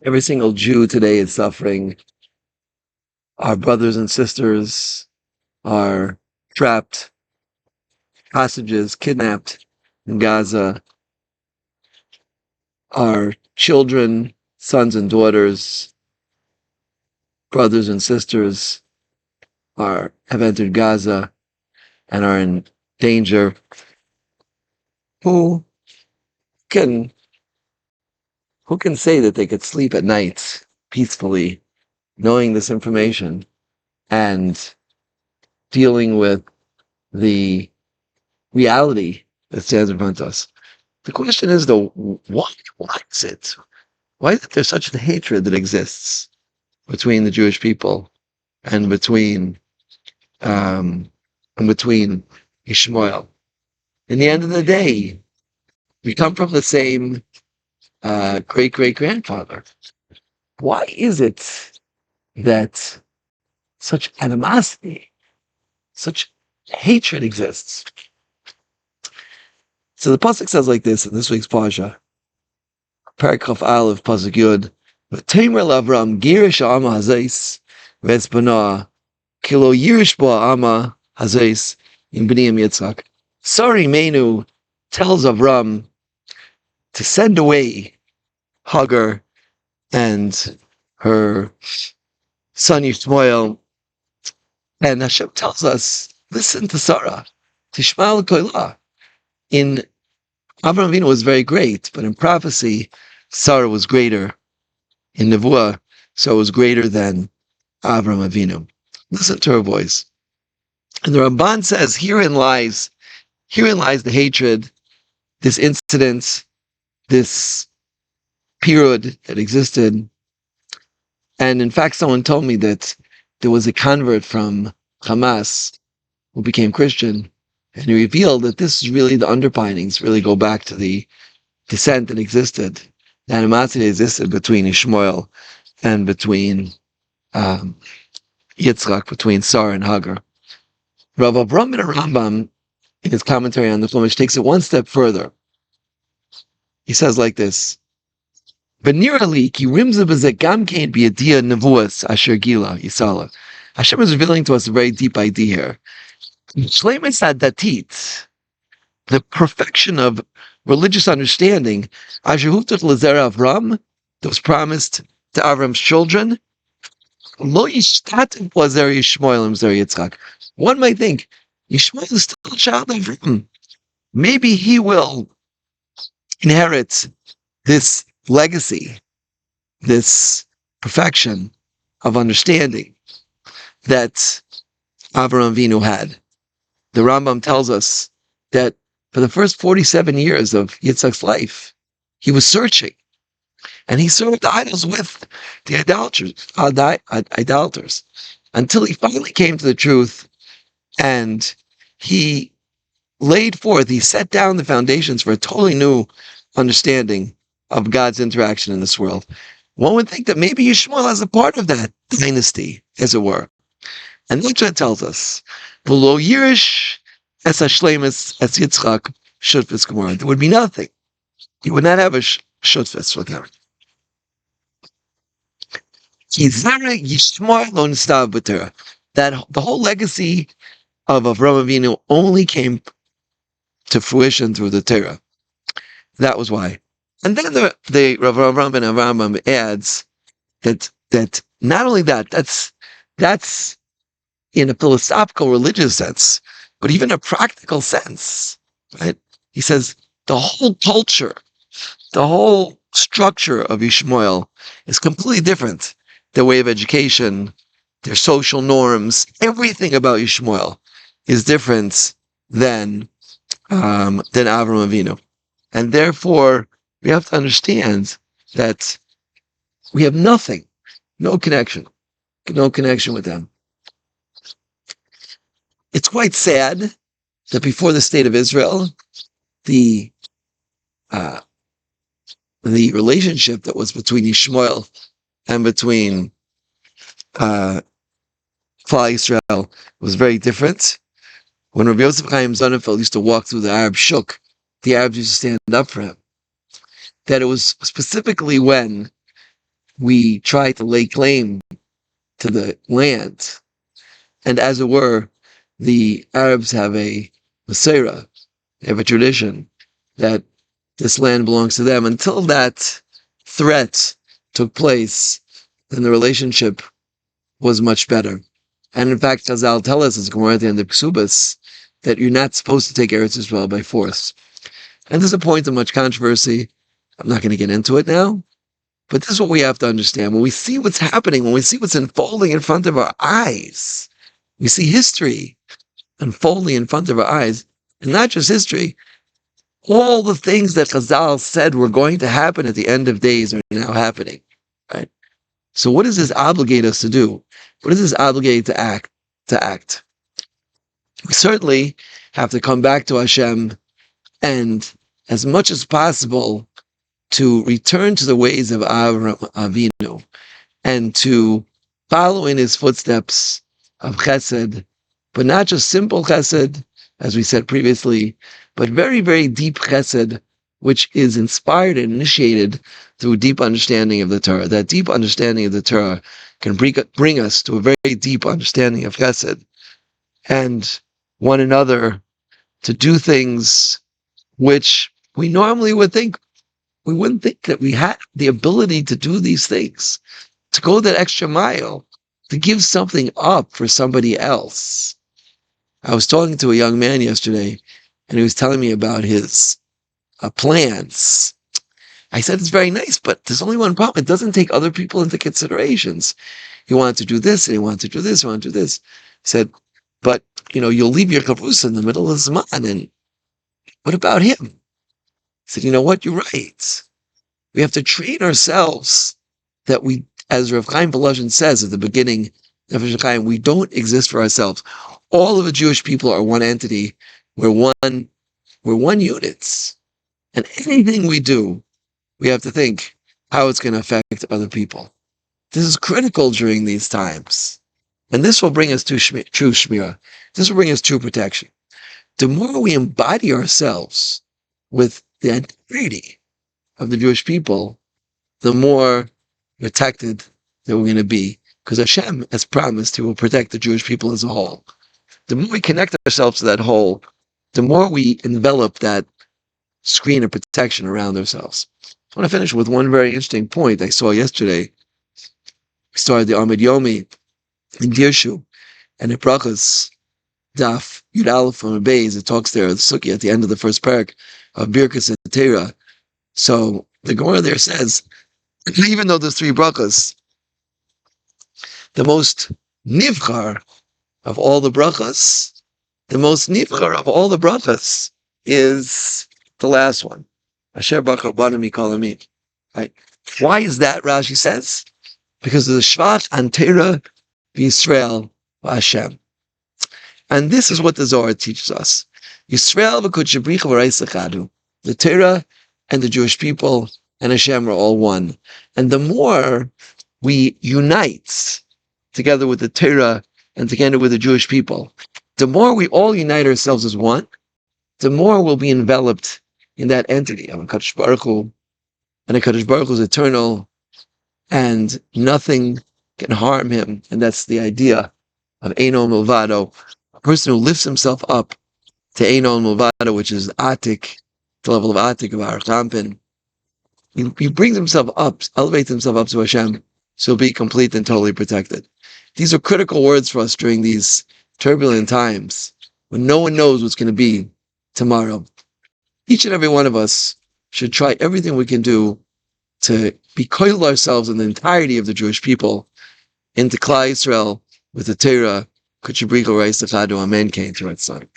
Every single Jew today is suffering. Our brothers and sisters are trapped, hostages, kidnapped in Gaza. Our children, sons and daughters, brothers and sisters have entered Gaza and are in danger. Who can who can say that they could sleep at night peacefully, knowing this information and dealing with the reality that stands in front of us? The question is, though, why is it? Why is it there's such a hatred that exists between the Jewish people and between Ishmael? In the end of the day, we come from the same great great grandfather. Why is it that such animosity, such hatred exists? So the pasuk says like this in this week's parsha, Parakaf Aleph pasuk Yud, "V'temer l'Avram girish ha'ama hazais v'etzbana kilo yirish bo ha'ama hazais in b'niyam Yitzchak." Sorry, Menu tells Avram to send away Hagar and her son Yishmael, and Hashem tells us, listen to Sarah, Tishma l'koila. In Avraham Avinu was very great, but in prophecy, Sarah was greater. In Nevuah, Sarah was greater than Avraham Avinu. Listen to her voice. And the Ramban says, herein lies the hatred, this incident, this period that existed. And in fact, someone told me that there was a convert from Hamas who became Christian, and he revealed that this is really the underpinnings, really go back to the dissent that existed, the animosity that existed between Ishmael and between Yitzchak, between Sarah and Hagar. Rav Avram ben Rambam, in his commentary on the Chumash, takes it one step further. He says like this: "V'nirali ki rimza b'zeh gam kein b'yadiya nevuas asher gila yisala." Hashem is revealing to us a very deep idea here. Shleimus hadatit, the perfection of religious understanding, asher huftat l'zera Avram, that was promised to Avram's children, lo yishtat l'zera Yishmael l'zera Yitzchak. One might think, Yishmael is still a child of Avram. Maybe he will inherit this legacy, this perfection of understanding that Avraham Avinu had. The Rambam tells us that for the first 47 years of Yitzchak's life, he was searching, and he served idols with the idolaters, until he finally came to the truth, and he set down the foundations for a totally new understanding of God's interaction in this world. One would think that maybe Yishmael has a part of that dynasty, as it were. And Nietzsche tells us, "V'lo yirish es hashleimus es Yitzchak shutfis gemara." There would be nothing. You would not have a shutfis with him. Ki zera Yishmael lo nistav b'Torah. That the whole legacy of Avraham Avinu only came to fruition through the Torah. That was why. And then the Rav Avram ben Avraham adds that not only that's in a philosophical religious sense, but even a practical sense, right? He says the whole culture, the whole structure of Ishmael is completely different. Their way of education, their social norms, everything about Ishmael is different than Avram Avinu. And therefore, we have to understand that we have nothing, no connection with them. It's quite sad that before the state of Israel, the relationship that was between Ishmael and between Klal Yisrael was very different. When Rabbi Yosef Chaim Sonnenfeld used to walk through the Arab Shuk, the Arabs used to stand up for him. That it was specifically when we try to lay claim to the land. And as it were, the Arabs have a Masera, they have a tradition that this land belongs to them. Until that threat took place, then the relationship was much better. And in fact, Chazal tell us, as Gemara at the end of Ksubas, that you're not supposed to take Eretz Yisrael by force. And this is a point of much controversy. I'm not going to get into it now, but this is what we have to understand. When we see what's happening, when we see what's unfolding in front of our eyes, we see history unfolding in front of our eyes, and not just history, all the things that Chazal said were going to happen at the end of days are now happening, right? So what does this obligate us to do? What does this obligate to act? We certainly have to come back to Hashem and, as much as possible, to return to the ways of Avraham Avinu and to follow in his footsteps of chesed, but not just simple chesed, as we said previously, but very, very deep chesed, which is inspired and initiated through deep understanding of the Torah. That deep understanding of the Torah can bring us to a very deep understanding of chesed and one another, to do things which we normally would think, we wouldn't think that we had the ability to do these things, to go that extra mile, to give something up for somebody else. I was talking to a young man yesterday, and he was telling me about his plans. I said, it's very nice, but there's only one problem. It doesn't take other people into considerations. He wanted to do this, and he wanted to do this, he wanted to do this. He said, but, you'll leave your kavusa in the middle of Zman, and what about him? He said, you know what, you're right. We have to train ourselves that we, as Rav Chaim Volozhin says at the beginning of Rav Chaim, we don't exist for ourselves. All of the Jewish people are one entity. We're one unit. And anything we do, we have to think how it's going to affect other people. This is critical during these times. And this will bring us to true Shmirah. This will bring us true protection. The more we embody ourselves with the entirety of the Jewish people, the more protected that we're going to be. Because Hashem has promised He will protect the Jewish people as a whole. The more we connect ourselves to that whole, the more we envelop that screen of protection around ourselves. I want to finish with one very interesting point I saw yesterday. We started the Amid Yomi in Dirshu, and in Brachas, Daf Yud Aleph from Beis, it talks there, the Sukkah at the end of the first parak of Birkas Torah. So the Gemara there says, even though there's three brachas, the most nivchar of all the brachas, is the last one. Asher Bakar Banami Kalamit. Right? Why is that, Rashi says? Because of the Shvat Antera Yisrael Hashem. And this is what the Zohar teaches us. Yisrael v'kudshabricha v'reisachadu. The Torah and the Jewish people and Hashem are all one. And the more we unite together with the Torah and together with the Jewish people, the more we all unite ourselves as one, the more we'll be enveloped in that entity of HaKadosh Baruch Hu. And HaKadosh Baruch Hu is eternal, and nothing can harm him. And that's the idea of Eino Milvado, a person who lifts himself up to Eino Milvado, which is Atik, the level of Atik of our Champin. He brings himself up, elevates himself up to Hashem, so he'll be complete and totally protected. These are critical words for us during these turbulent times, when no one knows what's going to be tomorrow. Each and every one of us should try everything we can do to be koil ourselves in the entirety of the Jewish people into Klal Yisrael with the Torah. Kutshabricha Reis Amen. Came to its son.